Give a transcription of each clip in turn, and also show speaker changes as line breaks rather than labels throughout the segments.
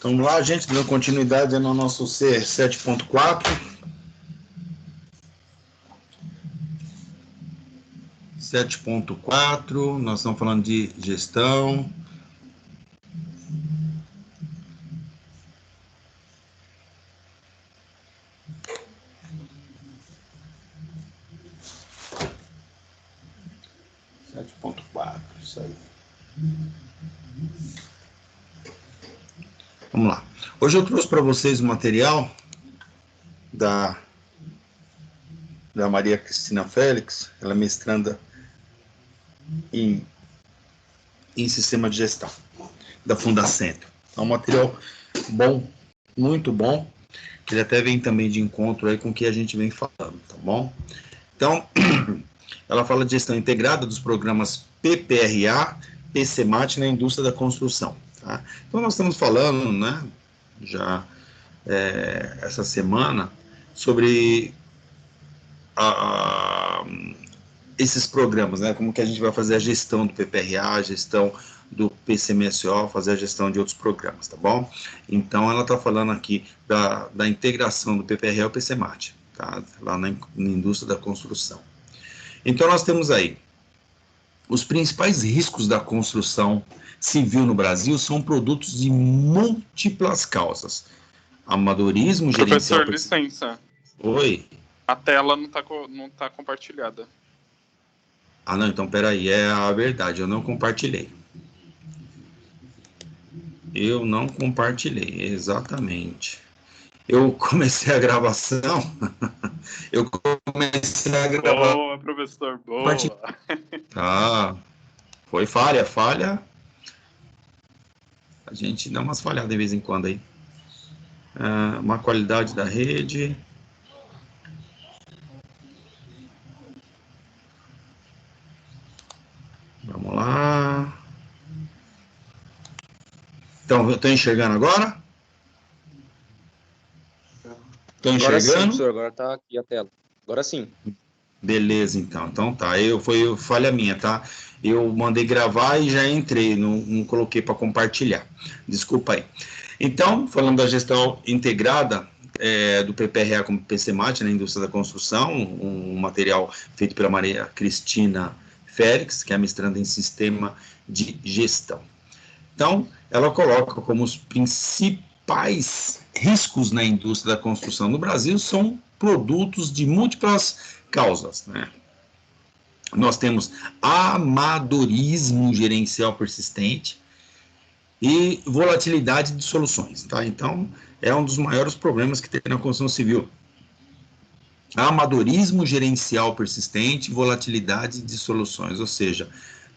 Vamos lá, gente, dando continuidade no nosso C 7.4. 7.4, nós estamos falando de gestão. Isso aí. Vamos lá. Hoje eu trouxe para vocês o material da Maria Cristina Félix, ela é mestranda em sistema de gestão da Fundacentro. É um material bom, muito bom, que ele até vem também de encontro aí com o que a gente vem falando, tá bom? Então, ela fala de gestão integrada dos programas PPRA, PCMAT na indústria da construção. Tá? Então, nós estamos falando, né, já essa semana, sobre esses programas, né, como que a gente vai fazer a gestão do PPRA, a gestão do PCMSO, fazer a gestão de outros programas, tá bom? Então, ela está falando aqui da integração do PPRA e o PCMAT, tá? Lá na indústria da construção. Então, nós temos aí os principais riscos da construção civil no Brasil são produtos de múltiplas causas. Amadorismo gerencial...
Professor, licença.
Oi?
A tela não tá compartilhada.
Ah, não, então peraí, é a verdade, eu não compartilhei. Eu não compartilhei, exatamente. Eu comecei a gravação,
Boa, professor, boa.
Ah, foi falha. A gente dá umas falhadas de vez em quando aí. Uma qualidade da rede. Vamos lá. Então, eu estou enxergando agora? Estou enxergando?
Agora sim, professor, agora está aqui a tela. Agora sim.
Beleza, então. Então tá, foi falha minha, tá? Eu mandei gravar e já entrei, não coloquei para compartilhar. Desculpa aí. Então, falando da gestão integrada do PPRA como PCMAT na indústria da construção, um material feito pela Maria Cristina Félix, que é mestranda em sistema de gestão. Então, ela coloca como os principais riscos na indústria da construção no Brasil são produtos de múltiplas causas, né? Nós temos amadorismo gerencial persistente e volatilidade de soluções, tá? Então, é um dos maiores problemas que tem na construção civil. Amadorismo gerencial persistente e volatilidade de soluções, ou seja,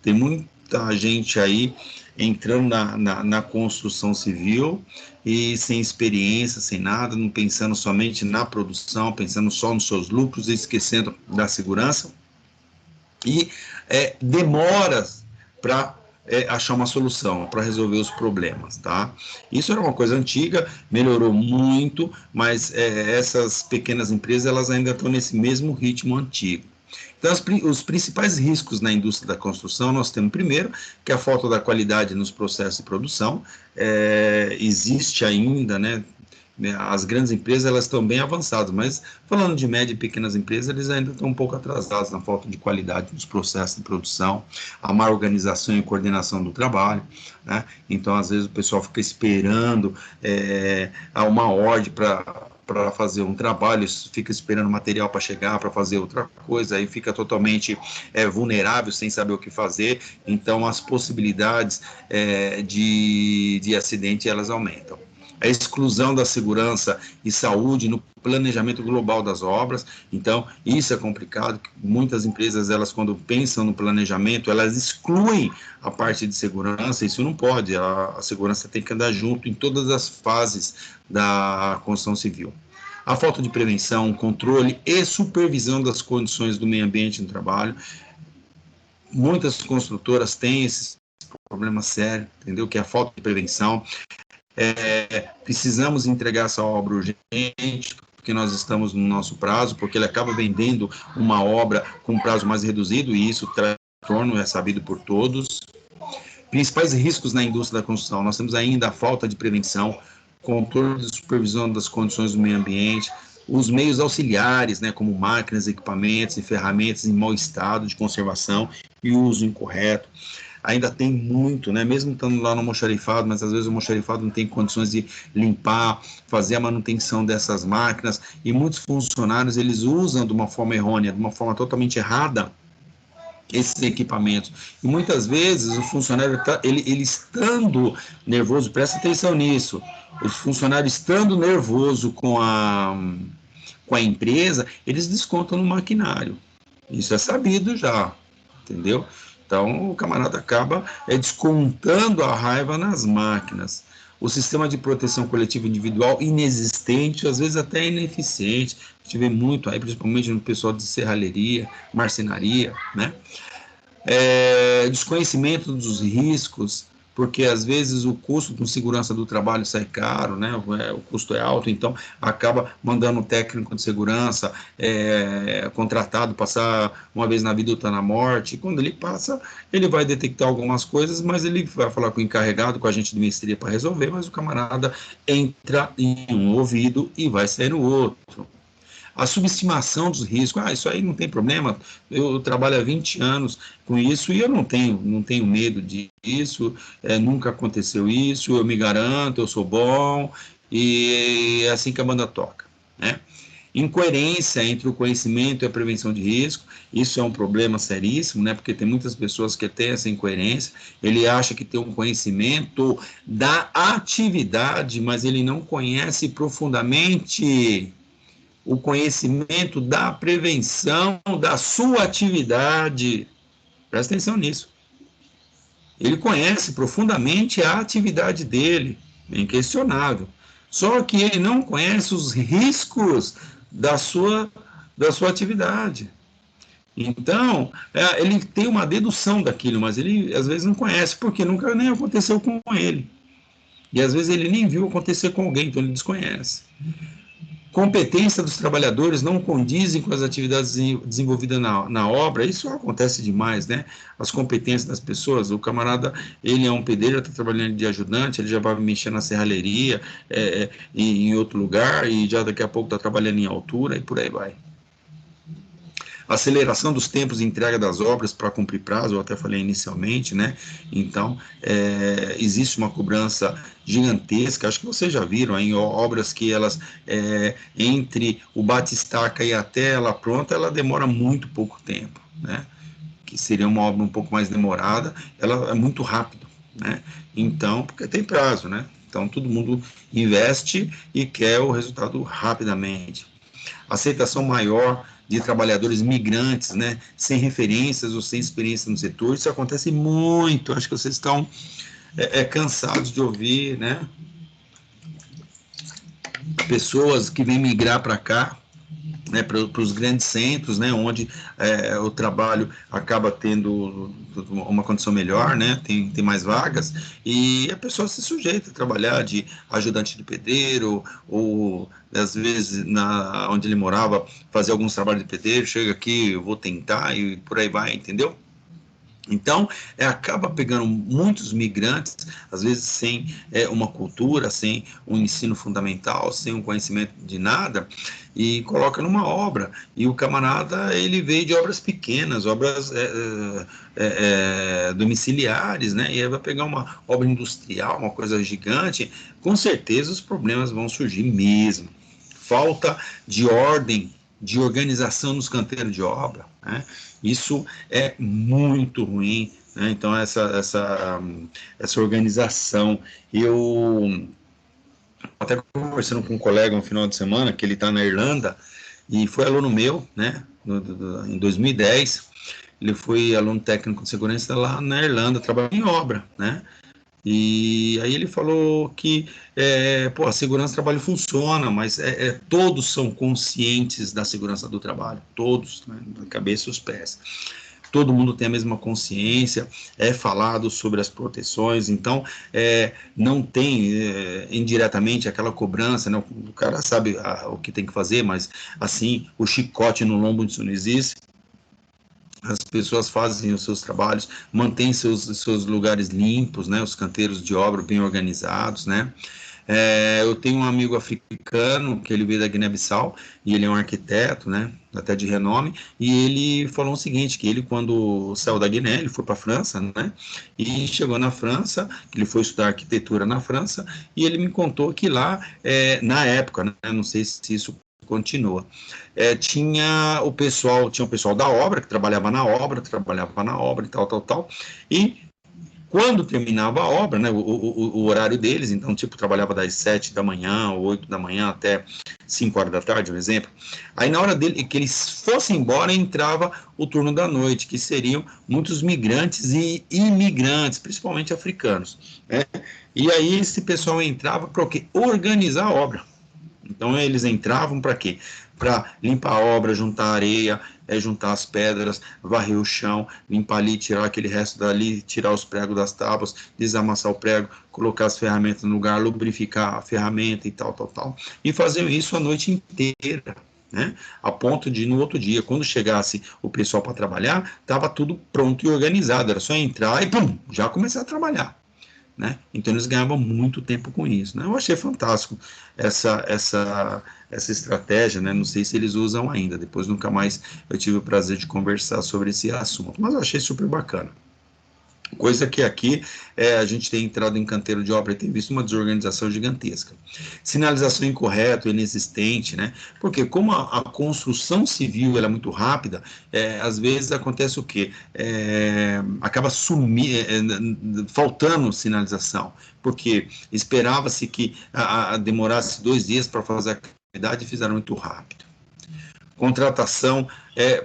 tem muita gente aí entrando na construção civil e sem experiência, sem nada, não pensando somente na produção, pensando só nos seus lucros e esquecendo da segurança. E demoras para achar uma solução, para resolver os problemas, tá? Isso era uma coisa antiga, melhorou muito, mas essas pequenas empresas, elas ainda estão nesse mesmo ritmo antigo. Então, os principais riscos na indústria da construção, nós temos primeiro, que é a falta da qualidade nos processos de produção, existe ainda, né? As grandes empresas, elas estão bem avançadas, mas falando de médias e pequenas empresas, eles ainda estão um pouco atrasados na falta de qualidade nos processos de produção, a má organização e coordenação do trabalho, né? Então, às vezes, o pessoal fica esperando uma ordem para fazer um trabalho, fica esperando material para chegar, para fazer outra coisa, aí fica totalmente vulnerável, sem saber o que fazer, então as possibilidades de acidente, elas aumentam. A exclusão da segurança e saúde no planejamento global das obras, então isso é complicado, muitas empresas, elas quando pensam no planejamento, elas excluem a parte de segurança, isso não pode, a segurança tem que andar junto em todas as fases da construção civil. A falta de prevenção, controle e supervisão das condições do meio ambiente no trabalho, muitas construtoras têm esse problema sério, entendeu? Que é a falta de prevenção. Precisamos entregar essa obra urgente, porque nós estamos no nosso prazo, porque ele acaba vendendo uma obra com um prazo mais reduzido, e isso traz retorno, é sabido por todos. Principais riscos na indústria da construção, nós temos ainda a falta de prevenção, controle de supervisão das condições do meio ambiente, os meios auxiliares, né, como máquinas, equipamentos e ferramentas em mau estado de conservação e uso incorreto. Ainda tem muito, né, mesmo estando lá no almoxarifado, mas às vezes o almoxarifado não tem condições de limpar, fazer a manutenção dessas máquinas, e muitos funcionários, eles usam de uma forma errônea, de uma forma totalmente errada, esses equipamentos. E muitas vezes o funcionário, ele estando nervoso, presta atenção nisso, os funcionários estando nervoso com a empresa, eles descontam no maquinário. Isso é sabido já, entendeu? Então, o camarada acaba descontando a raiva nas máquinas. O sistema de proteção coletiva individual inexistente, às vezes até ineficiente. A gente vê muito aí, principalmente no pessoal de serralheria, marcenaria, né? Desconhecimento dos riscos, porque às vezes o custo com segurança do trabalho sai caro, né? O custo é alto, então acaba mandando um técnico de segurança contratado passar uma vez na vida ou está na morte. E quando ele passa, ele vai detectar algumas coisas, mas ele vai falar com o encarregado, com a agente de mestria para resolver, mas o camarada entra em um ouvido e vai sair no outro. A subestimação dos riscos, isso aí não tem problema, eu trabalho há 20 anos com isso e eu não tenho medo disso, nunca aconteceu isso, eu me garanto, eu sou bom, e é assim que a banda toca, né? Incoerência entre o conhecimento e a prevenção de risco, isso é um problema seríssimo, né? Porque tem muitas pessoas que têm essa incoerência, ele acha que tem um conhecimento da atividade, mas ele não conhece profundamente o conhecimento da prevenção da sua atividade. Presta atenção nisso. Ele conhece profundamente a atividade dele, é inquestionável. Só que ele não conhece os riscos da sua atividade. Então, ele tem uma dedução daquilo, mas ele às vezes não conhece, porque nunca nem aconteceu com ele. E às vezes ele nem viu acontecer com alguém, então ele desconhece. Competência dos trabalhadores não condizem com as atividades desenvolvidas na obra, isso acontece demais, né? As competências das pessoas, o camarada, ele é um pedreiro, está trabalhando de ajudante, ele já vai mexer na serralheria, em outro lugar, e já daqui a pouco está trabalhando em altura, e por aí vai. Aceleração dos tempos de entrega das obras para cumprir prazo, eu até falei inicialmente, né? Então, existe uma cobrança gigantesca, acho que vocês já viram em obras que elas, entre o bate-estaca e até ela pronta, ela demora muito pouco tempo, né? Que seria uma obra um pouco mais demorada, ela é muito rápido, né? Então, porque tem prazo, né? Então, todo mundo investe e quer o resultado rapidamente. Aceitação maior de trabalhadores migrantes, né, sem referências ou sem experiência no setor, isso acontece muito, acho que vocês estão cansados de ouvir, né, pessoas que vêm migrar para cá, né, para os grandes centros, né, onde o trabalho acaba tendo uma condição melhor, né, tem mais vagas, e a pessoa se sujeita a trabalhar de ajudante de pedreiro, ou às vezes onde ele morava, fazer alguns trabalhos de pedreiro, chega aqui, eu vou tentar, e por aí vai, entendeu? Então, acaba pegando muitos migrantes, às vezes sem uma cultura, sem um ensino fundamental, sem um conhecimento de nada, e coloca numa obra. E o camarada, ele veio de obras pequenas, obras domiciliares, né? E aí vai pegar uma obra industrial, uma coisa gigante, com certeza os problemas vão surgir mesmo. Falta de ordem, de organização nos canteiros de obra, né? Isso é muito ruim, né? Então essa organização, eu até conversando com um colega no final de semana, que ele está na Irlanda, e foi aluno meu, né, em 2010, ele foi aluno técnico de segurança lá na Irlanda, trabalhando em obra, né? E aí ele falou que a segurança do trabalho funciona, mas todos são conscientes da segurança do trabalho, todos, né, da cabeça aos pés. Todo mundo tem a mesma consciência, é falado sobre as proteções, então não tem indiretamente aquela cobrança, né, o cara sabe o que tem que fazer, mas assim, o chicote no lombo disso não existe. As pessoas fazem os seus trabalhos, mantêm seus lugares limpos, né, os canteiros de obra bem organizados, né, Eu tenho um amigo africano, que ele veio da Guiné-Bissau, e ele é um arquiteto, né, até de renome, e ele falou o seguinte, que ele, quando saiu da Guiné, ele foi para a França, né, e chegou na França, ele foi estudar arquitetura na França, e ele me contou que lá, na época, né, não sei se isso continua, tinha o pessoal da obra, que trabalhava na obra e tal, e quando terminava a obra, né, o horário deles, então, tipo, trabalhava das 7 da manhã, ou 8 da manhã, até 5 horas da tarde, um exemplo. Aí, na hora dele, que eles fossem embora, entrava o turno da noite, que seriam muitos migrantes e imigrantes, principalmente africanos, né? E aí, esse pessoal entrava para o quê? Organizar a obra. Então, eles entravam para quê? Para limpar a obra, juntar areia, juntar as pedras, varrer o chão, limpar ali, tirar aquele resto dali, tirar os pregos das tábuas, desamassar o prego, colocar as ferramentas no lugar, lubrificar a ferramenta e tal. E fazer isso a noite inteira, né? A ponto de, no outro dia, quando chegasse o pessoal para trabalhar, estava tudo pronto e organizado, era só entrar e, pum, já começar a trabalhar. Né? Então eles ganhavam muito tempo com isso, né? Eu achei fantástico essa estratégia, né? Não sei se eles usam ainda, depois nunca mais eu tive o prazer de conversar sobre esse assunto, mas eu achei super bacana. Coisa que aqui a gente tem entrado em canteiro de obra e tem visto uma desorganização gigantesca. Sinalização incorreta, inexistente, né? Porque como a construção civil ela é muito rápida, às vezes acontece o quê? Acaba faltando sinalização, porque esperava-se que demorasse 2 dias para fazer a atividade e fizeram muito rápido. Contratação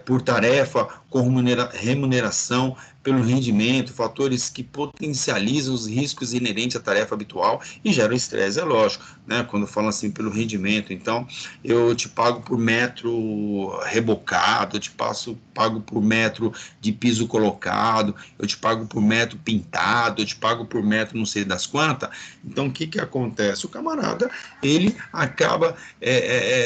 por tarefa, com remuneração pelo rendimento, fatores que potencializam os riscos inerentes à tarefa habitual e geram estresse, é lógico, né? Quando falam assim pelo rendimento, então eu te pago por metro rebocado, eu te pago por metro de piso colocado, eu te pago por metro pintado, eu te pago por metro não sei das quantas. Então o que acontece? O camarada, ele acaba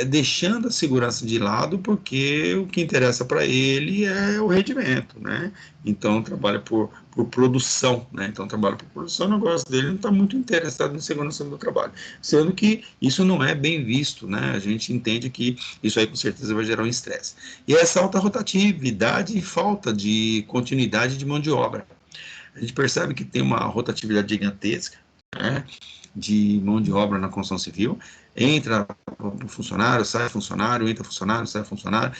deixando a segurança de lado, porque o que interessa para ele é o rendimento, né? Então trabalha por produção, né? Então trabalha por produção, o negócio dele não está muito interessado em segurança do trabalho, sendo que isso não é bem visto, né? A gente entende que isso aí com certeza vai gerar um estresse. E essa alta rotatividade e falta de continuidade de mão de obra. A gente percebe que tem uma rotatividade gigantesca, né, de mão de obra na construção civil, entra funcionário, sai funcionário, entra funcionário, sai funcionário,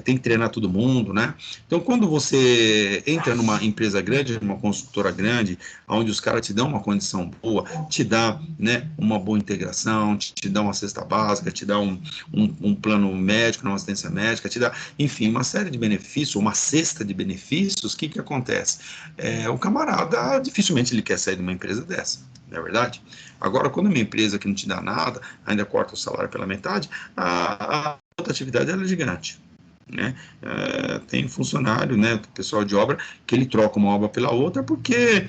tem que treinar todo mundo, né? Então, quando você entra numa empresa grande, numa construtora grande, onde os caras te dão uma condição boa, te dá, né, uma boa integração, te dá uma cesta básica, te dá um plano médico, uma assistência médica, te dá, enfim, uma série de benefícios, uma cesta de benefícios, o que acontece? O camarada, dificilmente ele quer sair de uma empresa dessa, não é verdade? Agora, quando uma empresa que não te dá nada, ainda corta o salário pela metade, a rotatividade é gigante, né? Tem funcionário, né, pessoal de obra, que ele troca uma obra pela outra, porque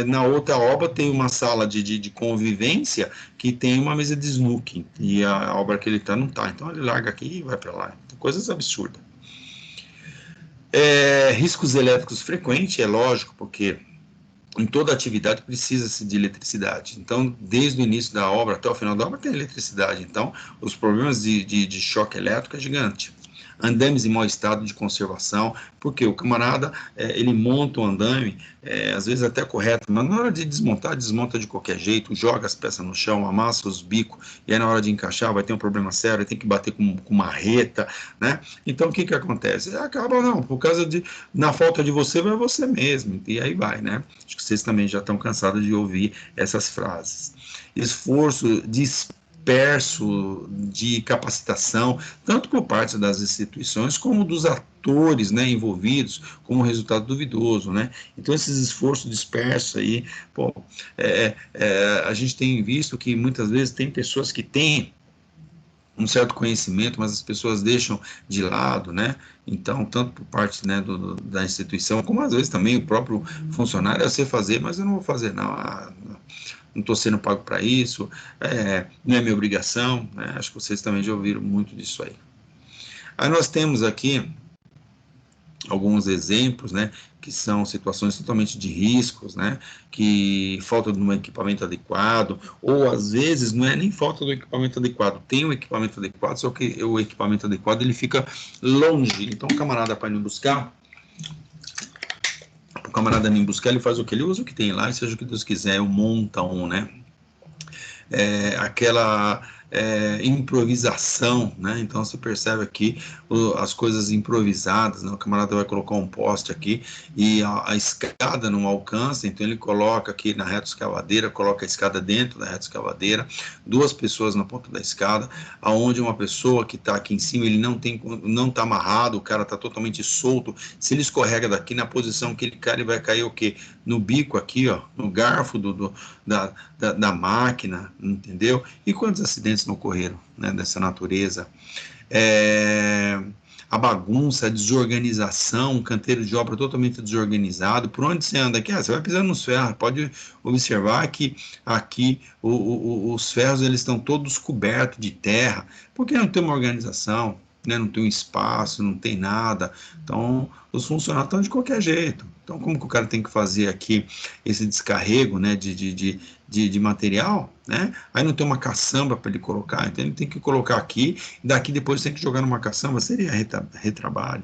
na outra obra tem uma sala de convivência que tem uma mesa de snooking, e a obra que ele está não está, então ele larga aqui e vai para lá, coisas absurdas. Riscos elétricos frequentes, é lógico, porque em toda atividade precisa-se de eletricidade. Então, desde o início da obra até o final da obra tem eletricidade. Então, os problemas de choque elétrico é gigante. Andames em mau estado de conservação, porque o camarada, ele monta o andame, às vezes até correto, mas na hora de desmontar, desmonta de qualquer jeito, joga as peças no chão, amassa os bicos, e aí na hora de encaixar vai ter um problema sério, tem que bater com marreta, né? Então, o que acontece? Acaba, não, por causa na falta de você, vai você mesmo, e aí vai, né? Acho que vocês também já estão cansados de ouvir essas frases. Esforço disperso de capacitação, tanto por parte das instituições como dos atores, né, envolvidos, com um resultado duvidoso, né? Então, esses esforços dispersos aí, a gente tem visto que muitas vezes tem pessoas que têm um certo conhecimento, mas as pessoas deixam de lado, né? Então, tanto por parte, né, da instituição, como às vezes também o próprio funcionário, eu sei fazer, mas eu não vou fazer, não estou sendo pago para isso, não é minha obrigação, né? Acho que vocês também já ouviram muito disso aí. Aí nós temos aqui alguns exemplos, né, que são situações totalmente de riscos, né, que falta de um equipamento adequado, ou às vezes não é nem falta do equipamento adequado, tem um equipamento adequado, só que o equipamento adequado ele fica longe, então o camarada para me buscar, ele faz o que? Ele usa o que tem lá, e seja o que Deus quiser, eu monta um, né, aquela improvisação, né? Então você percebe aqui as coisas improvisadas, né? O camarada vai colocar um poste aqui e a escada não alcança, então ele coloca aqui na reta escavadeira, coloca a escada dentro da reta escavadeira, 2 pessoas na ponta da escada, aonde uma pessoa que está aqui em cima, ele não está amarrado, o cara está totalmente solto, se ele escorrega daqui, na posição que ele cai, ele vai cair o quê? No bico aqui, ó, no garfo da máquina, entendeu? E quantos acidentes não ocorreram, né, dessa natureza? A bagunça, a desorganização, um canteiro de obra totalmente desorganizado. Por onde você anda aqui? Você vai pisando nos ferros. Pode observar que aqui os ferros eles estão todos cobertos de terra, porque não tem uma organização, né? Não tem um espaço, não tem nada. Então, os funcionários estão de qualquer jeito. Então, como que o cara tem que fazer aqui esse descarrego, né, de material, né? Aí não tem uma caçamba para ele colocar, então ele tem que colocar aqui, e daqui depois tem que jogar numa caçamba, seria retrabalho.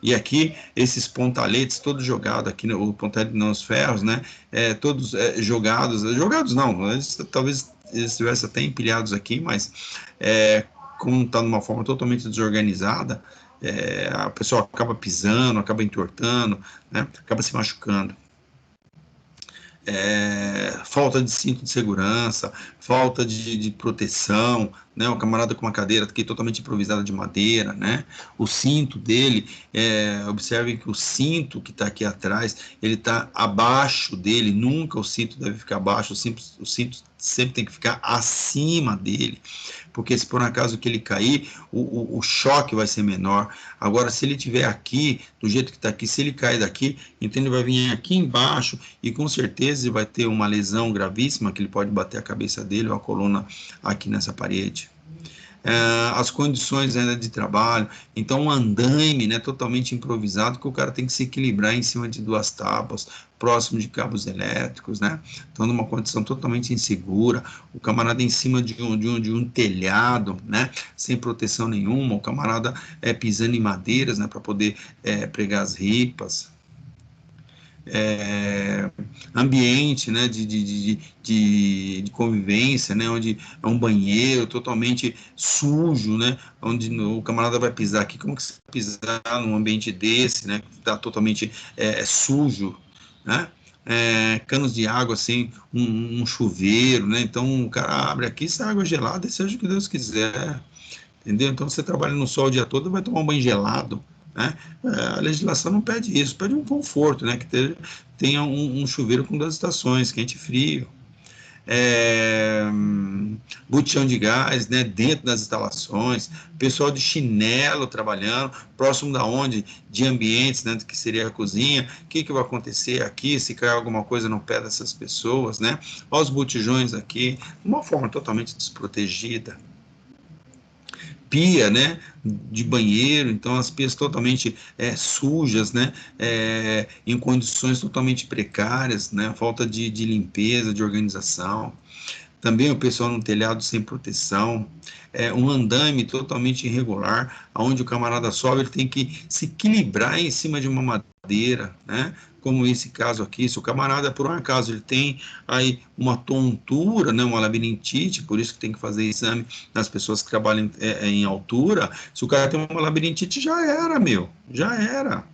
E aqui, esses pontaletes todos jogados aqui, o pontalete não, os ferros, né? Todos jogados não, talvez eles estivessem até empilhados aqui, mas como está de uma forma totalmente desorganizada, a pessoa acaba pisando, acaba entortando, né? Acaba se machucando. Falta de cinto de segurança, falta de proteção, né? O camarada com uma cadeira aqui totalmente improvisada de madeira, né? O cinto dele, observem que o cinto que está aqui atrás, ele está abaixo dele, nunca o cinto deve ficar abaixo, o cinto sempre tem que ficar acima dele, porque se por um acaso que ele cair, o choque vai ser menor. Agora, se ele estiver aqui, do jeito que está aqui, se ele cair daqui, então ele vai vir aqui embaixo e com certeza ele vai ter uma lesão gravíssima, que ele pode bater a cabeça dele ou a coluna aqui nessa parede. As condições ainda de trabalho, então um andaime, né, totalmente improvisado, que o cara tem que se equilibrar em cima de 2 tábuas, próximo de cabos elétricos, né, então numa condição totalmente insegura, o camarada em cima de um telhado, né, sem proteção nenhuma, o camarada pisando em madeiras, né, para poder pregar as ripas, ambiente, né, de convivência, né, onde é um banheiro totalmente sujo, né, onde o camarada vai pisar aqui, como que você vai pisar num ambiente desse, né, que está totalmente sujo, né, canos de água, assim, um chuveiro, né, então o cara abre aqui, se a água é gelada, seja o que Deus quiser, entendeu? Então você trabalha no sol o dia todo, vai tomar um banho gelado, né? A legislação não pede isso, pede um conforto, né? Que tenha um chuveiro com 2 estações, quente e frio. Botijão de gás, né, dentro das instalações, pessoal de chinelo trabalhando, próximo da onde, de ambientes, né, que seria a cozinha, o que vai acontecer aqui, se cair alguma coisa no pé dessas pessoas, né, olha os botijões aqui, de uma forma totalmente desprotegida. Pia, né, de banheiro, então as pias totalmente sujas, né, em condições totalmente precárias, né, falta de limpeza, de organização. Também o pessoal no telhado sem proteção, um andaime totalmente irregular, onde o camarada sobe, ele tem que se equilibrar em cima de uma madeira, né? Como esse caso aqui, se o camarada, por um acaso, ele tem aí uma tontura, né, uma labirintite, por isso que tem que fazer exame nas pessoas que trabalham em altura, se o cara tem uma labirintite, já era, meu, já era.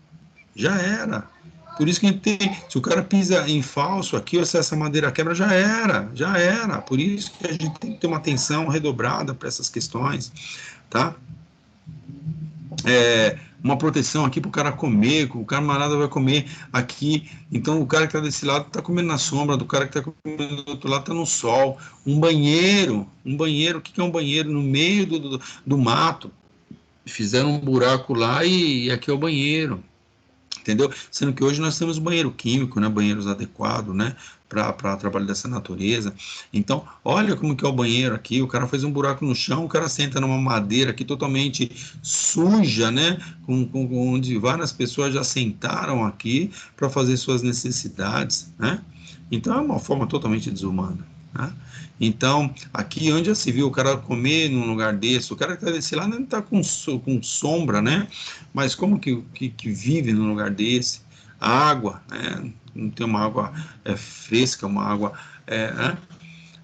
Por isso que a gente tem, se o cara pisa em falso aqui, ou se essa madeira quebra, já era. Por isso que a gente tem que ter uma atenção redobrada para essas questões, tá? Uma proteção aqui para o cara comer, o camarada vai comer aqui, então o cara que está desse lado está comendo na sombra, do cara que está comendo do outro lado está no sol. Um banheiro, o que é um banheiro? No meio do mato, fizeram um buraco lá e aqui é o banheiro. Entendeu? Sendo que hoje nós temos banheiro químico, né? Banheiros adequados, né? para trabalho dessa natureza. Então, olha como que é o banheiro aqui, o cara fez um buraco no chão, o cara senta numa madeira aqui totalmente suja, né, onde várias pessoas já sentaram aqui para fazer suas necessidades, né? Então, é uma forma totalmente desumana, né? Então, aqui onde já se viu o cara comer num lugar desse, o cara que está desse lado não está com sombra, né? Mas como que vive num lugar desse? A água, né? Não tem uma água fresca, uma água né?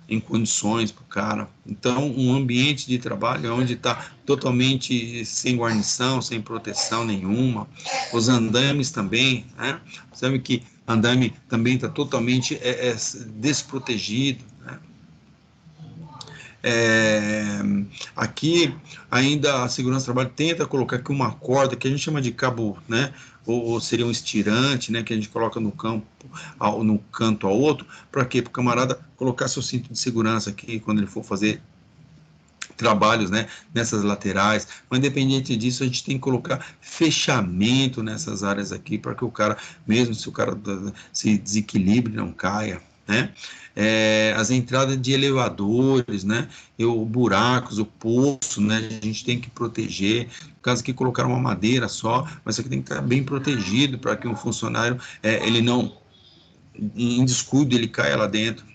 Em condições para o cara. Então, um ambiente de trabalho onde está totalmente sem guarnição, sem proteção nenhuma. Os andames também, né? Sabe que andame também está totalmente desprotegido, né? Aqui ainda a segurança do trabalho tenta colocar aqui uma corda que a gente chama de cabo, né? Ou seria um estirante, né? Que a gente coloca no canto ao outro, para quê? Para o camarada colocar seu cinto de segurança aqui quando ele for fazer trabalhos, né, nessas laterais, mas independente disso, a gente tem que colocar fechamento nessas áreas aqui, para que o cara, mesmo se o cara se desequilibre, não caia, né? As entradas de elevadores, né, buracos, o poço, né, a gente tem que proteger, no caso aqui colocar uma madeira só, mas isso aqui tem que estar bem protegido, para que um funcionário, ele não, em descuido, ele caia lá dentro.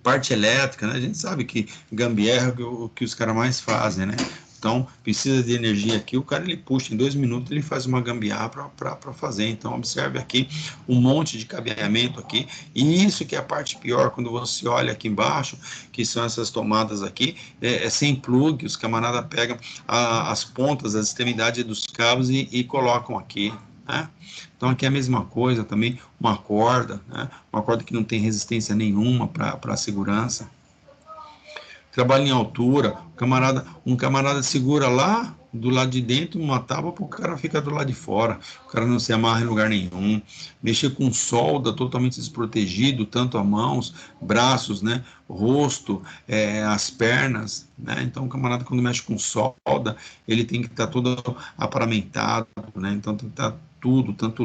Parte elétrica, né? A gente sabe que gambiarra é o que os caras mais fazem, né? Então, precisa de energia aqui, o cara ele puxa, em 2 minutos ele faz uma gambiarra para fazer. Então, observe aqui um monte de cabeamento aqui, e isso que é a parte pior, quando você olha aqui embaixo, que são essas tomadas aqui, sem plug, os camaradas pegam as pontas, as extremidades dos cabos e colocam aqui, né? Então aqui é a mesma coisa também, uma corda, né? Uma corda que não tem resistência nenhuma para a segurança. Trabalho em altura, um camarada segura lá do lado de dentro uma tábua para o cara ficar do lado de fora, o cara não se amarra em lugar nenhum. Mexer com solda totalmente desprotegido, tanto a mãos, braços, né, rosto, as pernas, né? Então o camarada quando mexe com solda, ele tem que estar todo aparamentado, né? Então tem que estar tudo, tanto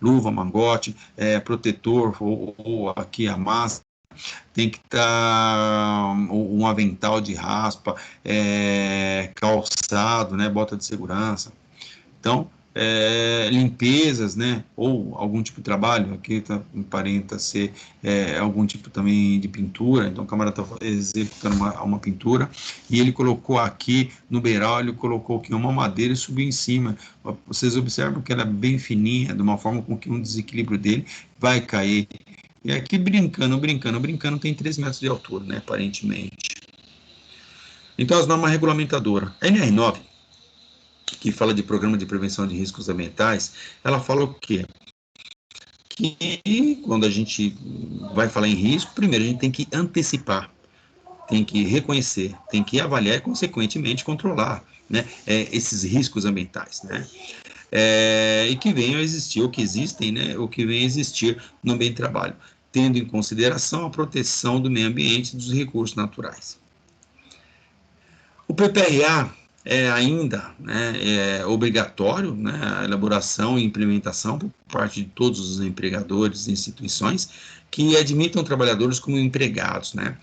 luva, mangote, protetor, ou aqui a máscara, tem que estar um avental de raspa, calçado, né, bota de segurança. Então, limpezas, né, ou algum tipo de trabalho, aqui aparenta ser algum tipo também de pintura, então o camarada está executando uma pintura, e ele colocou aqui no beiral, ele colocou aqui uma madeira e subiu em cima. Vocês observam que ela é bem fininha, de uma forma com que um desequilíbrio dele vai cair. E aqui brincando, tem 3 metros de altura, né, aparentemente. Então, as normas regulamentadoras. A NR9, que fala de Programa de Prevenção de Riscos Ambientais, ela fala o quê? Que quando a gente vai falar em risco, primeiro a gente tem que antecipar, tem que reconhecer, tem que avaliar e, consequentemente, controlar, né, esses riscos ambientais, né? E que venham a existir, ou que existem, né, ou que venham a existir no ambiente de trabalho, tendo em consideração a proteção do meio ambiente e dos recursos naturais. O PPRA ainda, né, é obrigatório, né, a elaboração e implementação por parte de todos os empregadores e instituições que admitam trabalhadores como empregados, né?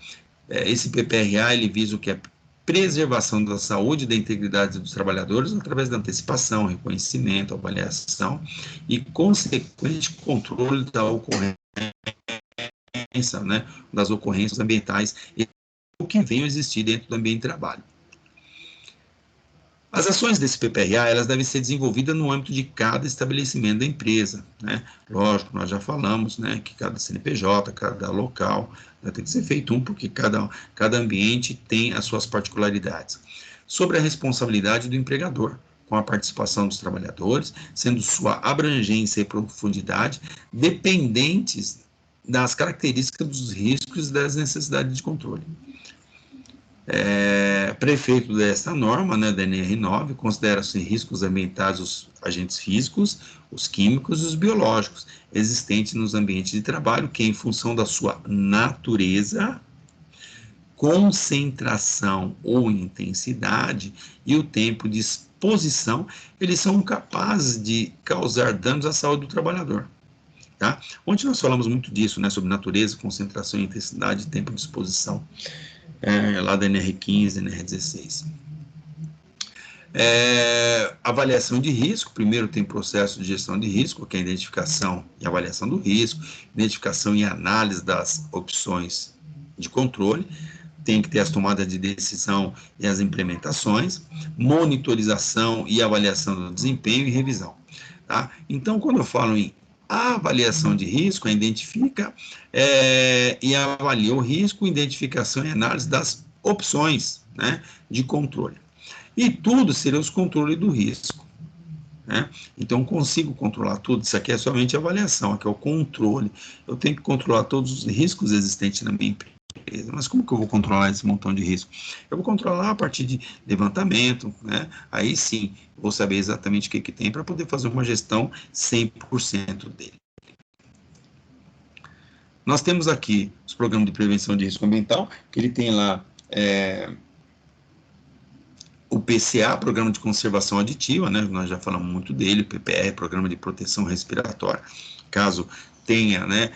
Esse PPRA, ele visa o que é preservação da saúde e da integridade dos trabalhadores através da antecipação, reconhecimento, avaliação e consequente controle da ocorrência, né, das ocorrências ambientais e o que venham a existir dentro do ambiente de trabalho. As ações desse PPRA, elas devem ser desenvolvidas no âmbito de cada estabelecimento da empresa, né? Lógico, nós já falamos, né, que cada CNPJ, cada local, tem que ser feito porque cada ambiente tem as suas particularidades. Sobre a responsabilidade do empregador, com a participação dos trabalhadores, sendo sua abrangência e profundidade dependentes das características dos riscos e das necessidades de controle. Prefeito desta norma, né, da NR9, considera-se riscos ambientais os agentes físicos, os químicos e os biológicos existentes nos ambientes de trabalho que, em função da sua natureza, concentração ou intensidade e o tempo de exposição, eles são capazes de causar danos à saúde do trabalhador. tá? Ontem nós falamos muito disso, né, sobre natureza, concentração, intensidade e tempo de exposição, lá da NR15, NR16. Avaliação de risco, primeiro tem processo de gestão de risco, que é a identificação e avaliação do risco, identificação e análise das opções de controle, tem que ter as tomadas de decisão e as implementações, monitorização e avaliação do desempenho e revisão. Tá? Então, quando eu falo em avaliação de risco, identifica e avalia o risco, identificação e análise das opções, né, de controle. E tudo seria os controles do risco, né? Então, consigo controlar tudo. Isso aqui é somente avaliação, aqui é o controle. Eu tenho que controlar todos os riscos existentes na minha empresa. Mas como que eu vou controlar esse montão de risco? Eu vou controlar a partir de levantamento, né? Aí sim, vou saber exatamente o que tem para poder fazer uma gestão 100% dele. Nós temos aqui os programas de prevenção de risco ambiental, que ele tem lá o PCA, Programa de Conservação Aditiva, né, nós já falamos muito dele, o PPR, Programa de Proteção Respiratória, caso tenha, né,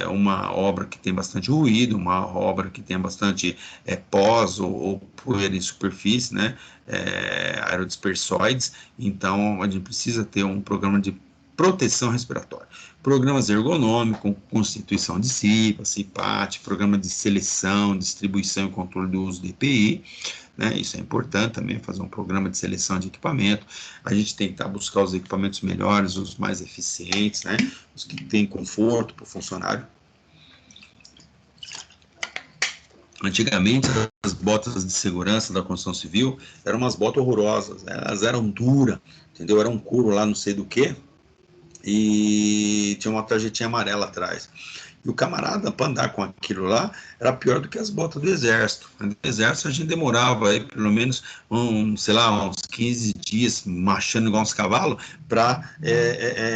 uma obra que tem bastante ruído, uma obra que tenha bastante pós ou poeira em superfície, né, aerodispersóides, então a gente precisa ter um programa de proteção respiratória. Programas ergonômicos, constituição de CIPA, CIPAT, programa de seleção, distribuição e controle do uso de EPI, né, isso é importante também, fazer um programa de seleção de equipamento, a gente tentar buscar os equipamentos melhores, os mais eficientes, né, os que têm conforto para o funcionário. Antigamente, as botas de segurança da construção civil eram umas botas horrorosas, elas eram duras, entendeu? Era um couro lá, não sei do que, e tinha uma tarjetinha amarela atrás. E o camarada, para andar com aquilo lá, era pior do que as botas do exército. No exército, a gente demorava aí, pelo menos, uns 15 dias, marchando igual uns cavalos, para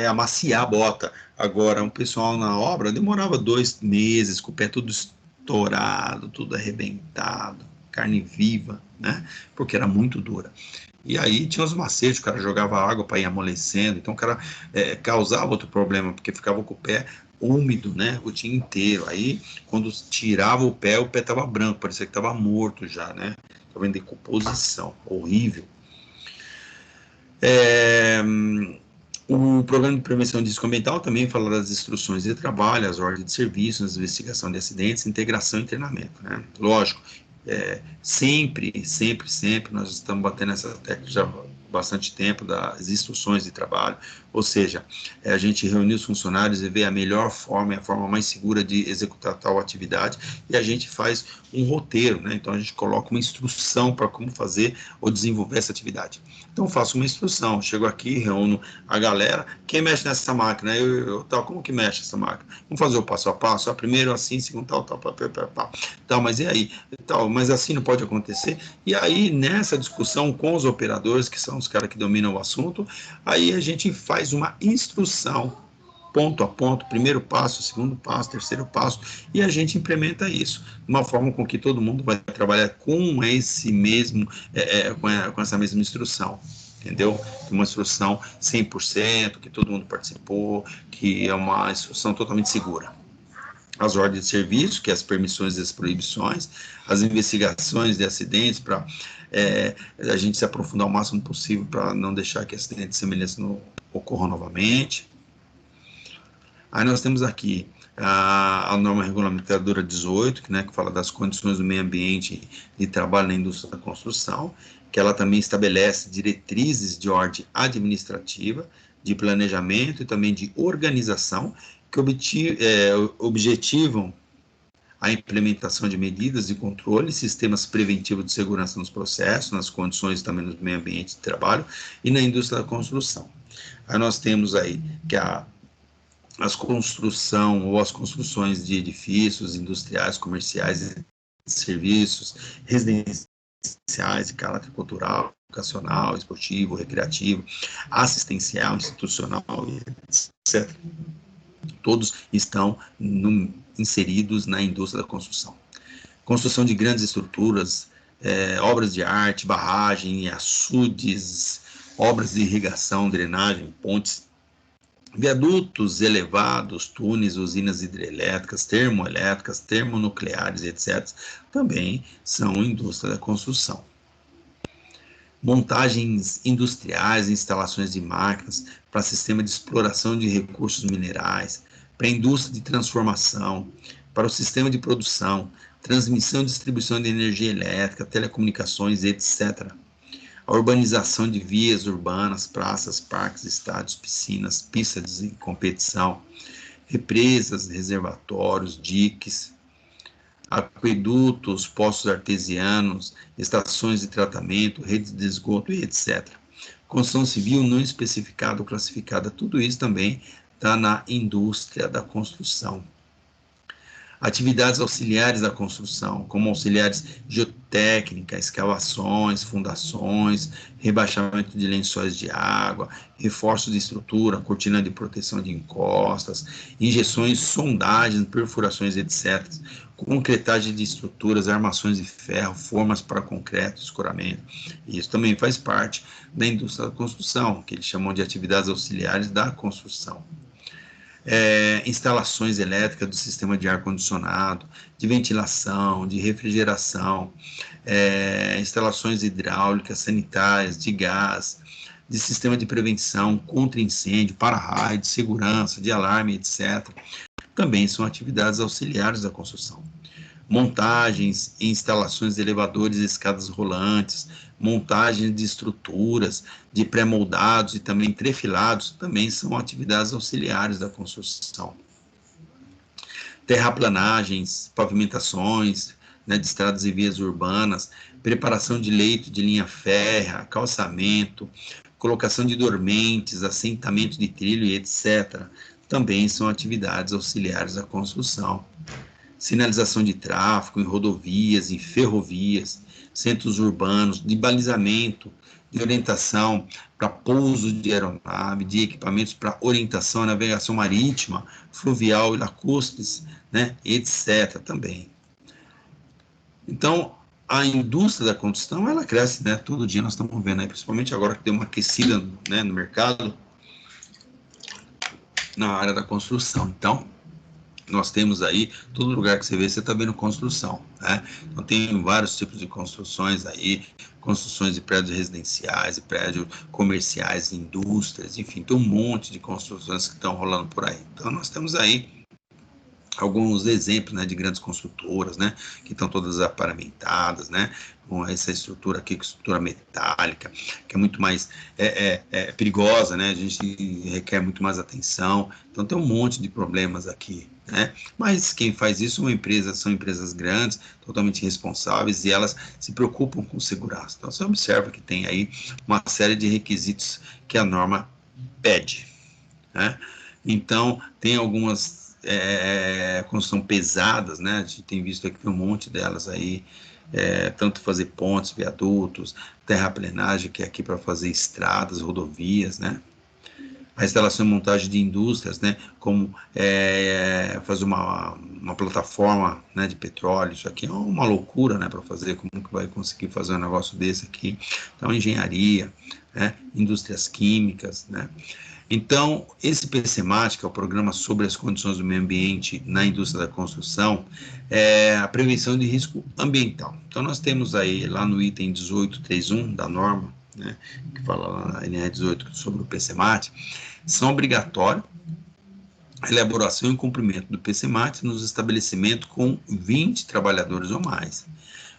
amaciar a bota. Agora, um pessoal na obra demorava 2 meses, com o pé tudo estourado, tudo arrebentado, carne viva, né? Porque era muito dura. E aí tinha os macetes, o cara jogava água para ir amolecendo, então o cara causava outro problema, porque ficava com o pé úmido, né, o dia inteiro. Aí, quando tirava o pé estava branco, parecia que estava morto já, né, estava em decomposição, horrível. O programa de prevenção de risco ambiental também fala das instruções de trabalho, as ordens de serviço, as investigação de acidentes, integração e treinamento, né, lógico. Sempre nós estamos batendo essa tecla já há bastante tempo das instruções de trabalho, ou seja, a gente reunir os funcionários e ver a melhor forma e a forma mais segura de executar tal atividade, e a gente faz um roteiro, né? Então a gente coloca uma instrução para como fazer ou desenvolver essa atividade. Então eu faço uma instrução, chego aqui, reúno a galera, quem mexe nessa máquina? Tal, como que mexe essa máquina? Vamos fazer o passo a passo, primeiro assim, segundo tal, mas e aí? Tal, mas assim não pode acontecer. E aí, nessa discussão com os operadores, que são os caras que dominam o assunto, aí a gente faz uma instrução, ponto a ponto, primeiro passo, segundo passo, terceiro passo, e a gente implementa isso, de uma forma com que todo mundo vai trabalhar com esse mesmo, com essa mesma instrução, entendeu? Uma instrução 100%, que todo mundo participou, que é uma instrução totalmente segura. As ordens de serviço, que é as permissões e as proibições, as investigações de acidentes, para a gente se aprofundar o máximo possível para não deixar que acidentes semelhantes não ocorram novamente. Aí nós temos aqui a norma regulamentadora 18, que fala das condições do meio ambiente de trabalho na indústria da construção, que ela também estabelece diretrizes de ordem administrativa, de planejamento e também de organização, que objetivam a implementação de medidas de controle, sistemas preventivos de segurança nos processos, nas condições também do meio ambiente de trabalho e na indústria da construção. Aí nós temos aí que as construções de edifícios industriais, comerciais, serviços, residenciais de caráter cultural, educacional, esportivo, recreativo, assistencial, institucional, etc. Todos estão inseridos na indústria da construção. Construção de grandes estruturas, obras de arte, barragem, açudes, obras de irrigação, drenagem, pontes, Viadutos elevados, túneis, usinas hidrelétricas, termoelétricas, termonucleares, etc., também são indústria da construção. Montagens industriais, instalações de máquinas para sistema de exploração de recursos minerais, para a indústria de transformação, para o sistema de produção, transmissão e distribuição de energia elétrica, telecomunicações, etc. A urbanização de vias urbanas, praças, parques, estádios, piscinas, pistas de competição, represas, reservatórios, diques, aquedutos, poços artesianos, estações de tratamento, redes de esgoto e etc. Construção civil não especificada ou classificada, tudo isso também está na indústria da construção. Atividades auxiliares da construção, como auxiliares geotécnica, escavações, fundações, rebaixamento de lençóis de água, reforço de estrutura, cortina de proteção de encostas, injeções, sondagens, perfurações, etc., concretagem de estruturas, armações de ferro, formas para concreto, escoramento. Isso também faz parte da indústria da construção, que eles chamam de atividades auxiliares da construção. Instalações elétricas do sistema de ar-condicionado, de ventilação, de refrigeração, instalações hidráulicas, sanitárias, de gás, de sistema de prevenção, contra incêndio, para-raio, de segurança, de alarme, etc., também são atividades auxiliares da construção. Montagens e instalações de elevadores e escadas rolantes, montagem de estruturas, de pré-moldados e também trefilados, também são atividades auxiliares da construção. Terraplanagens, pavimentações, né, de estradas e vias urbanas, preparação de leito de linha férrea, calçamento, colocação de dormentes, assentamento de trilho e etc., também são atividades auxiliares da construção. Sinalização de tráfego em rodovias, em ferrovias, centros urbanos, de balizamento, de orientação para pouso de aeronave, de equipamentos para orientação, navegação marítima, fluvial e lacustres, né, etc. também. Então, a indústria da construção, ela cresce, né, todo dia nós estamos vendo, né, principalmente agora que tem uma aquecida, né, no mercado, na área da construção. Então, nós temos aí, todo lugar que você vê, você está vendo construção, né? Então, tem vários tipos de construções aí, construções de prédios residenciais, de prédios comerciais, indústrias, enfim, tem um monte de construções que estão rolando por aí. Então, nós temos aí alguns exemplos, né, de grandes construtoras, né, que estão todas aparamentadas, né, com essa estrutura aqui, estrutura metálica, que é muito mais perigosa, né, a gente requer muito mais atenção, então tem um monte de problemas aqui, né, mas quem faz isso são empresas grandes, totalmente responsáveis, e elas se preocupam com segurança. Então você observa que tem aí uma série de requisitos que a norma pede, né, então tem algumas construção pesadas, né? A gente tem visto aqui um monte delas aí, tanto fazer pontes, viadutos, terraplenagem, que é aqui para fazer estradas, rodovias, né? A instalação e montagem de indústrias, né? Como fazer uma plataforma, né, de petróleo, isso aqui é uma loucura, né? Para fazer, como que vai conseguir fazer um negócio desse aqui? Então, engenharia, né? Indústrias químicas, né? Então, esse PCMAT, que é o Programa sobre as Condições do Meio Ambiente na Indústria da Construção, é a prevenção de risco ambiental. Então, nós temos aí, lá no item 18.3.1 da norma, né, que fala lá na NR 18 sobre o PCMAT, são obrigatórios a elaboração e cumprimento do PCMAT nos estabelecimentos com 20 trabalhadores ou mais,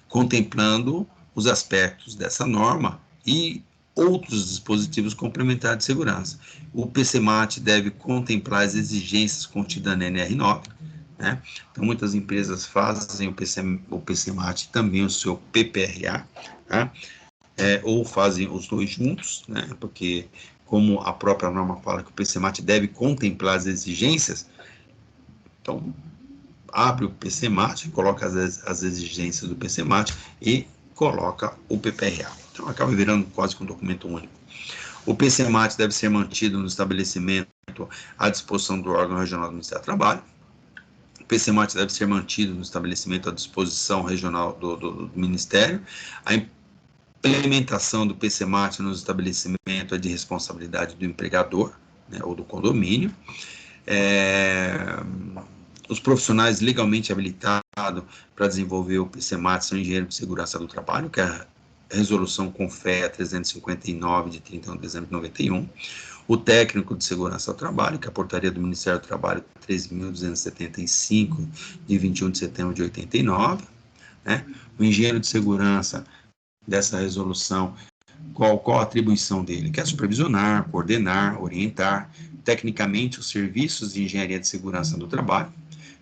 contemplando os aspectos dessa norma e outros dispositivos complementares de segurança. O PCMAT deve contemplar as exigências contidas na NR9, né? Então, muitas empresas fazem o PCMAT também o seu PPRA, tá? Ou fazem os dois juntos, né? Porque, como a própria norma fala que o PCMAT deve contemplar as exigências, então, abre o PCMAT, coloca as exigências do PCMAT e coloca o PPRA. Então, acaba virando quase que um documento único. O PCMAT deve ser mantido no estabelecimento à disposição do órgão regional do Ministério do Trabalho. O PCMAT deve ser mantido no estabelecimento à disposição regional do Ministério. A implementação do PCMAT nos estabelecimentos é de responsabilidade do empregador, né, ou do condomínio. Os profissionais legalmente habilitados para desenvolver o PCMAT são engenheiros de segurança do trabalho, que é a resolução CONFEA 359, de 31 de dezembro de 91, o técnico de segurança do trabalho, que é a portaria do Ministério do Trabalho 13.275, de 21 de setembro de 89, né? O engenheiro de segurança dessa resolução, qual a atribuição dele? Que é supervisionar, coordenar, orientar, tecnicamente, os serviços de engenharia de segurança do trabalho,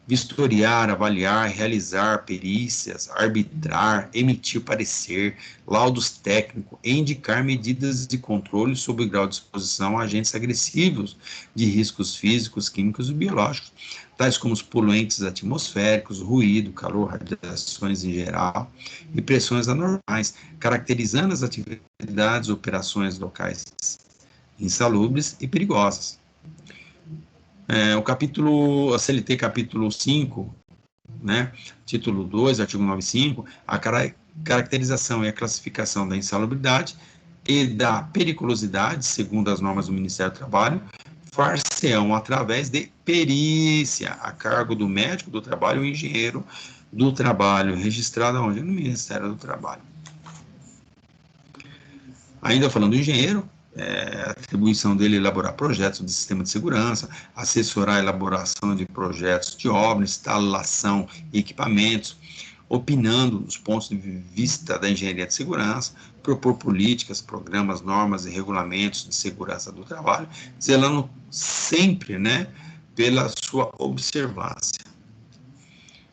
vistoriar, avaliar, realizar perícias, arbitrar, emitir parecer, laudos técnicos e indicar medidas de controle sobre o grau de exposição a agentes agressivos de riscos físicos, químicos e biológicos, tais como os poluentes atmosféricos, ruído, calor, radiações em geral e pressões anormais, caracterizando as atividades e operações locais insalubres e perigosas. A CLT capítulo 5, né, título 2, artigo 95, a caracterização e a classificação da insalubridade e da periculosidade, segundo as normas do Ministério do Trabalho, far-se-ão através de perícia, a cargo do médico do trabalho e engenheiro do trabalho, registrado onde? No Ministério do Trabalho. Ainda falando do engenheiro, a atribuição dele é elaborar projetos de sistema de segurança, assessorar a elaboração de projetos de obra, instalação e equipamentos, opinando dos pontos de vista da engenharia de segurança, propor políticas, programas, normas e regulamentos de segurança do trabalho, zelando sempre, né, pela sua observância.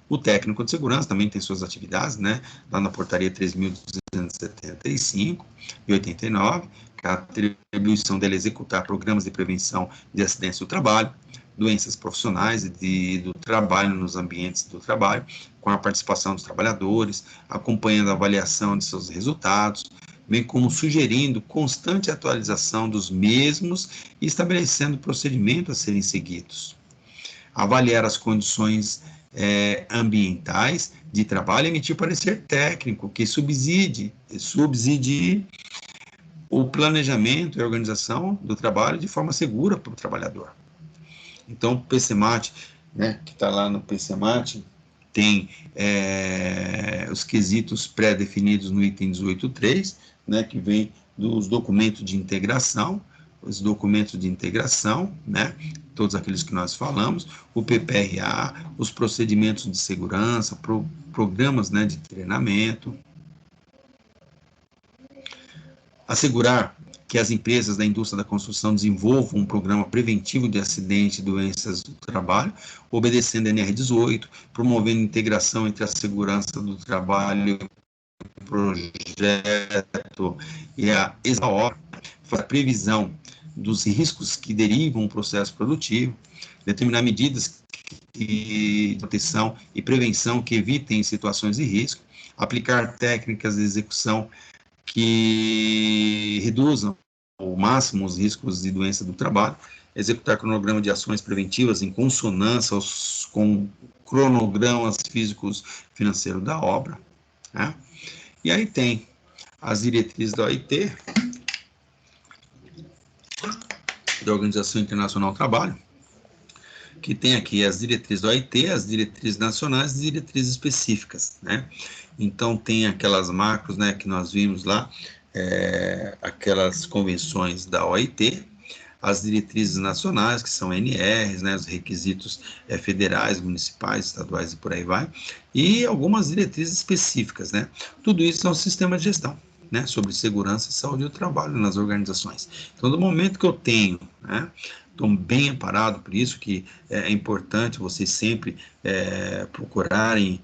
O técnico de segurança também tem suas atividades, né, lá na portaria 3.275 de 89, que a atribuição dele é executar programas de prevenção de acidentes do trabalho, doenças profissionais e do trabalho nos ambientes do trabalho, com a participação dos trabalhadores, acompanhando a avaliação de seus resultados, bem como sugerindo constante atualização dos mesmos e estabelecendo procedimentos a serem seguidos. Avaliar as condições ambientais de trabalho e emitir parecer técnico que subsidie o planejamento e a organização do trabalho de forma segura para o trabalhador. Então, o PCMAT, né, que está lá no PCMAT, tem os quesitos pré-definidos no item 18.3, né, que vem dos documentos de integração, os documentos de integração, né, todos aqueles que nós falamos, o PPRA, os procedimentos de segurança, programas, né, de treinamento. Assegurar que as empresas da indústria da construção desenvolvam um programa preventivo de acidentes e doenças do trabalho, obedecendo a NR18, promovendo integração entre a segurança do trabalho, o projeto e a obra, a previsão dos riscos que derivam do processo produtivo, determinar medidas de proteção e prevenção que evitem situações de risco, aplicar técnicas de execução que reduzam ao máximo os riscos de doença do trabalho, executar cronograma de ações preventivas em consonância com cronogramas físicos financeiros da obra, né? E aí tem as diretrizes da OIT, da Organização Internacional do Trabalho, que tem aqui as diretrizes da OIT, as diretrizes nacionais e diretrizes específicas, né? Então, tem aquelas macros, né, que nós vimos lá, aquelas convenções da OIT, as diretrizes nacionais, que são NRs, né, os requisitos federais, municipais, estaduais e por aí vai, e algumas diretrizes específicas, né? Tudo isso é um sistema de gestão, né, sobre segurança e saúde do trabalho nas organizações. Então, do momento que eu tenho, né, estou bem amparado, por isso que é importante vocês sempre procurarem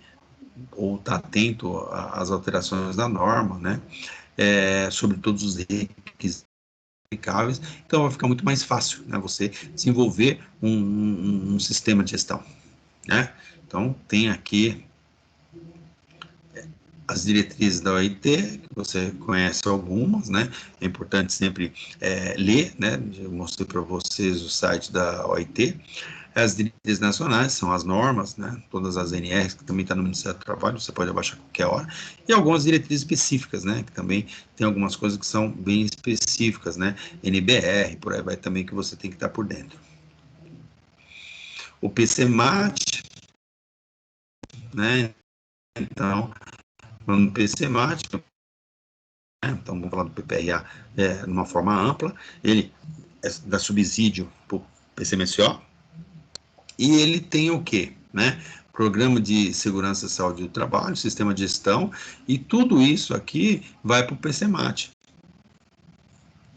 ou estar atento às alterações da norma, né, sobre todos os requisitos aplicáveis. Então, vai ficar muito mais fácil, né, você desenvolver um sistema de gestão, né. Então, tem aqui as diretrizes da OIT, que você conhece algumas, né? É importante sempre ler, né? Eu mostrei para vocês o site da OIT. As diretrizes nacionais são as normas, né? Todas as NRs, que também está no Ministério do Trabalho, você pode abaixar a qualquer hora, e algumas diretrizes específicas, né? Que também tem algumas coisas que são bem específicas, né? NBR, por aí vai também, que você tem que estar por dentro. O PCMAT, né? Então, no PCMAT, então vamos falar do PPRA de uma forma ampla, ele dá subsídio para o PCMSO, e ele tem o quê? Né? Programa de Segurança e Saúde do Trabalho, Sistema de Gestão, e tudo isso aqui vai para o PCMAT.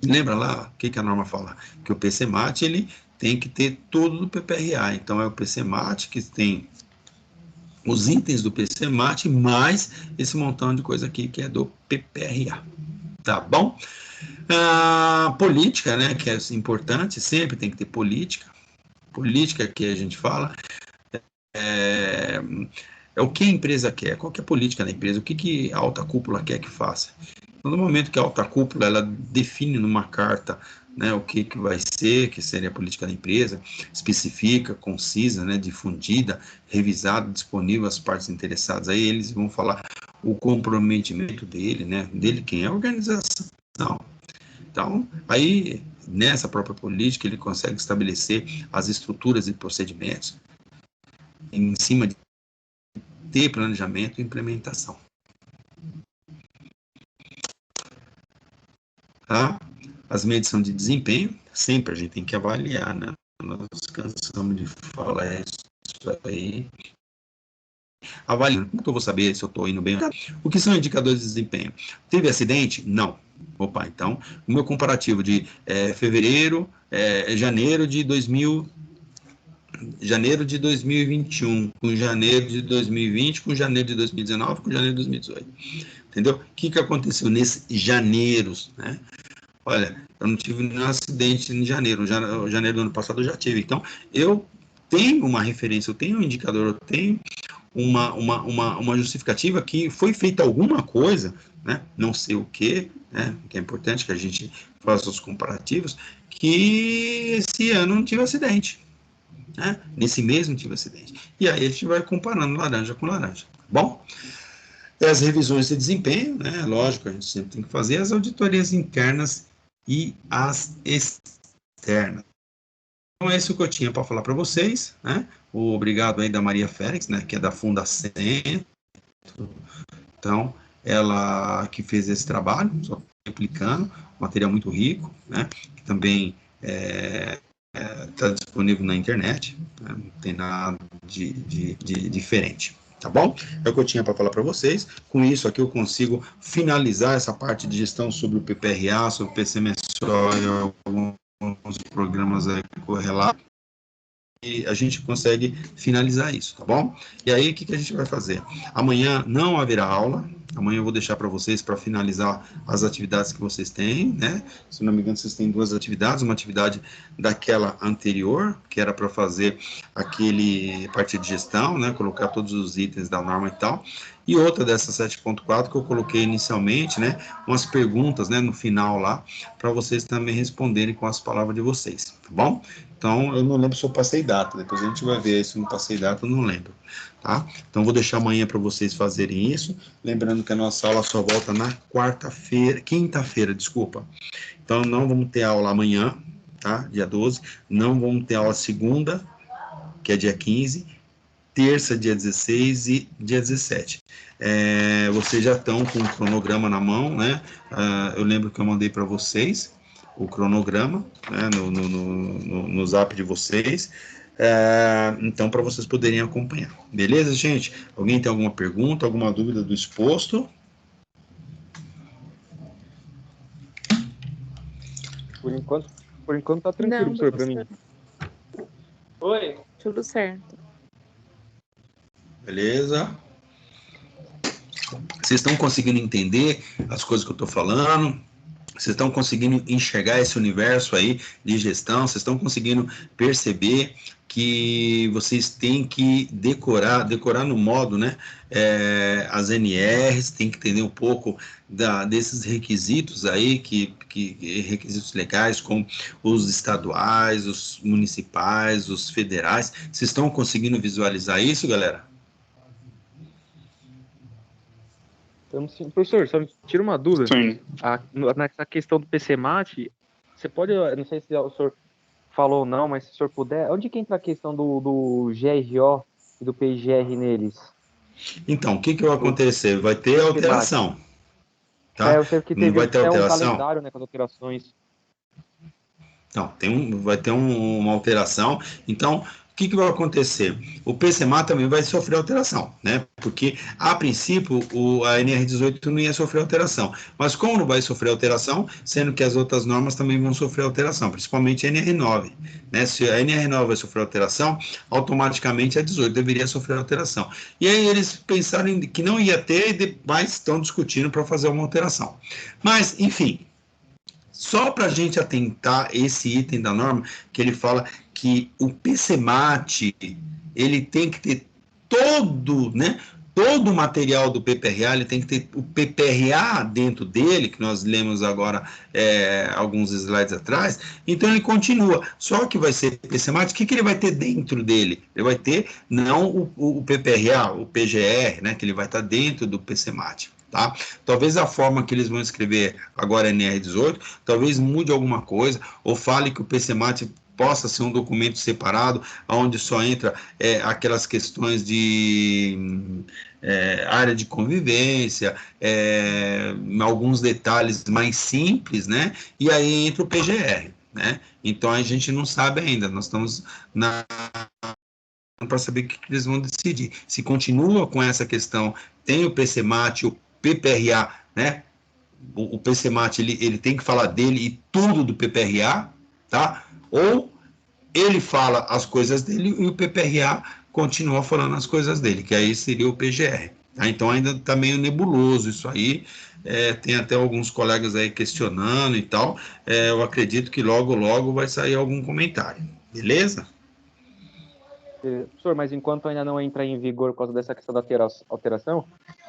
Lembra lá o que a norma fala? Que o PCMAT ele tem que ter tudo do PPRA, então é o PCMAT que tem os itens do PCMAT mais esse montão de coisa aqui que é do PPRA. Tá bom? Política, né, que é importante, sempre tem que ter política. Política que a gente fala é o que a empresa quer, qual que é a política da empresa, o que a alta cúpula quer que faça. Então, no momento que a alta cúpula ela define numa carta, né, o que vai ser, que seria a política da empresa, especifica, concisa, né, difundida, revisada, disponível às partes interessadas, aí eles vão falar o comprometimento dele, né, dele quem é a organização. Então, aí, nessa própria política, ele consegue estabelecer as estruturas e procedimentos em cima de ter planejamento e implementação. Tá? As medições de desempenho, sempre a gente tem que avaliar, né? Nós cansamos de falar isso aí. Avaliando, como que eu vou saber se eu estou indo bem? O que são indicadores de desempenho? Teve acidente? Não. Opa, então, o meu comparativo de janeiro de 2021, com janeiro de 2020, com janeiro de 2019, com janeiro de 2018. Entendeu? O que aconteceu nesses janeiros, né? Olha, eu não tive nenhum acidente em janeiro. Janeiro do ano passado eu já tive. Então, eu tenho uma referência, eu tenho um indicador, eu tenho uma justificativa que foi feita alguma coisa, né? Não sei o que, né? Que é importante que a gente faça os comparativos, que esse ano não tive acidente. Né? Nesse mês não tive acidente. E aí a gente vai comparando laranja com laranja. Bom, as revisões de desempenho, né? Lógico, a gente sempre tem que fazer as auditorias internas e as externas. Então, é isso que eu tinha para falar para vocês, né? Obrigado aí da Maria Félix, né? Que é da Fundacentro. Então, ela que fez esse trabalho, só replicando, material muito rico, né? Que também está disponível na internet, né? Não tem nada de diferente. Tá bom? É o que eu tinha para falar para vocês. Com isso aqui eu consigo finalizar essa parte de gestão sobre o PPRA, sobre o PCMSO e alguns programas aí correlatos. E a gente consegue finalizar isso, tá bom? E aí, o que a gente vai fazer? Amanhã não haverá aula. Amanhã eu vou deixar para vocês para finalizar as atividades que vocês têm, né? Se não me engano, vocês têm duas atividades. Uma atividade daquela anterior, que era para fazer aquele parte de gestão, né? Colocar todos os itens da norma e tal. E outra dessa 7.4 que eu coloquei inicialmente, né? Umas perguntas, né? No final lá, para vocês também responderem com as palavras de vocês, tá bom? Então, eu não lembro se eu passei data, depois a gente vai ver se eu não passei data, eu não lembro, tá? Então, vou deixar amanhã para vocês fazerem isso, lembrando que a nossa aula só volta na quinta-feira, desculpa. Então, não vamos ter aula amanhã, tá? Dia 12, não vamos ter aula segunda, que é dia 15, terça, dia 16 e dia 17. Vocês já estão com o cronograma na mão, né? Eu lembro que eu mandei para vocês o cronograma, né, no zap de vocês, então para vocês poderem acompanhar. Beleza, gente? Alguém tem alguma pergunta, alguma dúvida do exposto?
Por enquanto tá tranquilo,
Não,
professor, para mim.
Oi. Tudo certo.
Beleza? Vocês estão conseguindo entender as coisas que eu estou falando? Vocês estão conseguindo enxergar esse universo aí de gestão? Vocês estão conseguindo perceber que vocês têm que decorar no modo, né? As NRs, tem que entender um pouco desses requisitos aí, requisitos legais, como os estaduais, os municipais, os federais. Vocês estão conseguindo visualizar isso, galera?
Então, sim. Professor, só me tira uma dúvida.
Sim.
Nessa questão do PCMAT, você pode, não sei se o senhor falou ou não, mas se o senhor puder, onde que entra a questão do GRO e do PGR neles?
Então, o que vai acontecer? Vai ter alteração. Tá?
Eu sei que teve
vai ter
até
alteração.
um calendário, né, com as alterações.
Não, vai ter uma alteração. Então, o que vai acontecer? O PCMA também vai sofrer alteração, né? Porque, a princípio, a NR18 não ia sofrer alteração. Mas como não vai sofrer alteração, sendo que as outras normas também vão sofrer alteração, principalmente a NR9. Né? Se a NR9 vai sofrer alteração, automaticamente a 18 deveria sofrer alteração. E aí eles pensaram que não ia ter, mas estão discutindo para fazer uma alteração. Mas, enfim, só para a gente atentar esse item da norma, que ele fala que o PCMAT, ele tem que ter todo o material do PPRA, ele tem que ter o PPRA dentro dele, que nós lemos agora alguns slides atrás, então ele continua, só que vai ser PCMAT, o que ele vai ter dentro dele? Ele vai ter, não o PPRA, o PGR, né, que ele vai estar dentro do PCMAT. Tá? Talvez a forma que eles vão escrever agora NR18, talvez mude alguma coisa, ou fale que o PCMAT possa ser um documento separado, onde só entra aquelas questões de área de convivência, alguns detalhes mais simples, né? E aí entra o PGR, né? Então a gente não sabe ainda, nós estamos para saber o que eles vão decidir. Se continua com essa questão, tem o PCMAT, o PPRA, né? O PCMAT, ele tem que falar dele e tudo do PPRA, tá? Ou ele fala as coisas dele e o PPRA continua falando as coisas dele, que aí seria o PGR. Tá? Então ainda está meio nebuloso isso aí, tem até alguns colegas aí questionando e tal, eu acredito que logo vai sair algum comentário, beleza?
Professor, mas enquanto ainda não entra em vigor por causa dessa questão da alteração,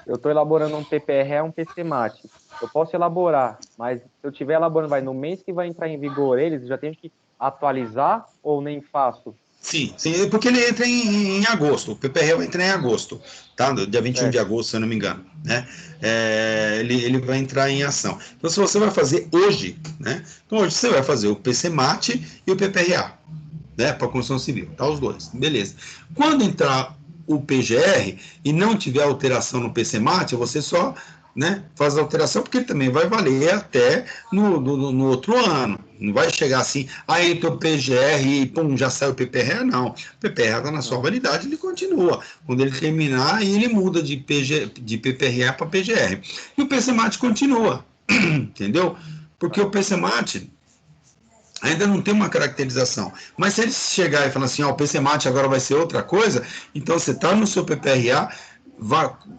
eu estou elaborando um PPRA e um PCMAT. Eu posso elaborar, mas se eu estiver elaborando, no mês que vai entrar em vigor eles, já tenho que atualizar ou nem faço?
Sim, porque ele entra em agosto, o PPRA vai entrar em agosto, tá? Dia 21 de agosto, se eu não me engano, né? Ele vai entrar em ação. Então, se você vai fazer hoje, né? Então, hoje você vai fazer o PCMAT e o PPRA, né? Para a construção civil, tá? Os dois, beleza. Quando entrar o PGR e não tiver alteração no PCMAT, você só, né, faz a alteração, porque ele também vai valer até no outro ano. Não vai chegar assim, aí entra o PGR e pum, já sai o PPRA, não. O PPRA está na sua validade, ele continua. Quando ele terminar, aí ele muda de PPRA para PGR. E o PCMAT continua, entendeu? Porque o PCMAT ainda não tem uma caracterização. Mas se eles chegarem e falar assim, o PCMAT agora vai ser outra coisa, então você está no seu PPRA,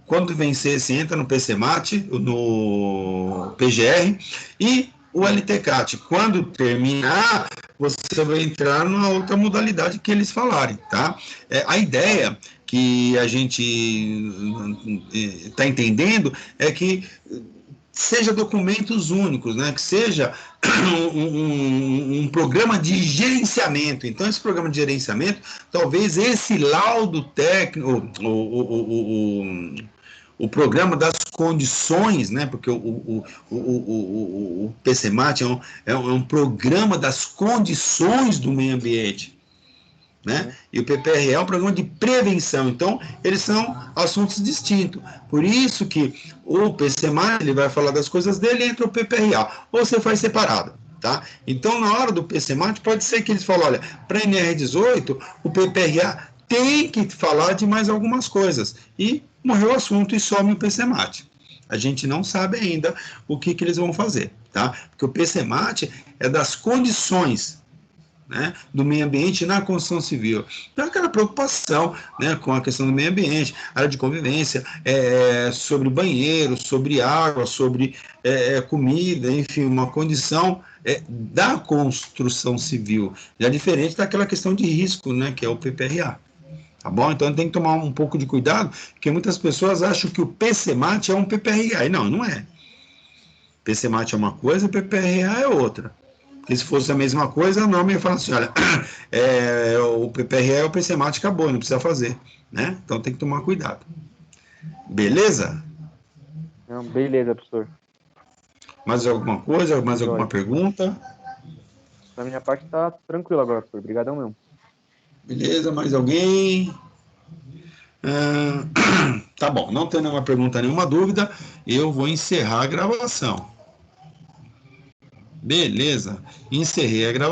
quando vencer, você entra no PCMAT, no PGR, e o LTCAT, quando terminar, você vai entrar numa outra modalidade que eles falarem, tá? A ideia que a gente está entendendo é que seja documentos únicos, né? Que seja um programa de gerenciamento. Então, esse programa de gerenciamento, talvez esse laudo técnico, o programa das condições, né? Porque o PCMAT é um programa das condições do meio ambiente. Né? E o PPRA é um programa de prevenção, então eles são assuntos distintos. Por isso que o PCMAT ele vai falar das coisas dele e entra o PPRA, ou você faz separado. Tá? Então, na hora do PCMAT, pode ser que eles falem, olha, para NR18, o PPRA tem que falar de mais algumas coisas. E morreu o assunto e some o PCMAT. A gente não sabe ainda o que eles vão fazer. Tá? Porque o PCMAT é das condições né, do meio ambiente na construção civil. Então, aquela preocupação, né, com a questão do meio ambiente, área de convivência, sobre banheiro, sobre água, sobre comida, enfim, uma condição da construção civil, já diferente daquela questão de risco, né, que é o PPRA. Tá bom? Então tem que tomar um pouco de cuidado, porque muitas pessoas acham que o PCMAT é um PPRA, e não é. PCMAT é uma coisa, PPRA é outra. Porque se fosse a mesma coisa, a norma ia falar assim, olha, o PPRA é o PCMAT, acabou, não precisa fazer, né? Então tem que tomar cuidado. Beleza?
Não, beleza, professor.
Mais alguma coisa? Mais alguma pergunta?
Da minha parte tá tranquilo agora, professor. Obrigadão mesmo.
Beleza, mais alguém? Tá bom, não tendo nenhuma pergunta, nenhuma dúvida, eu vou encerrar a gravação. Beleza, encerrei a gravação.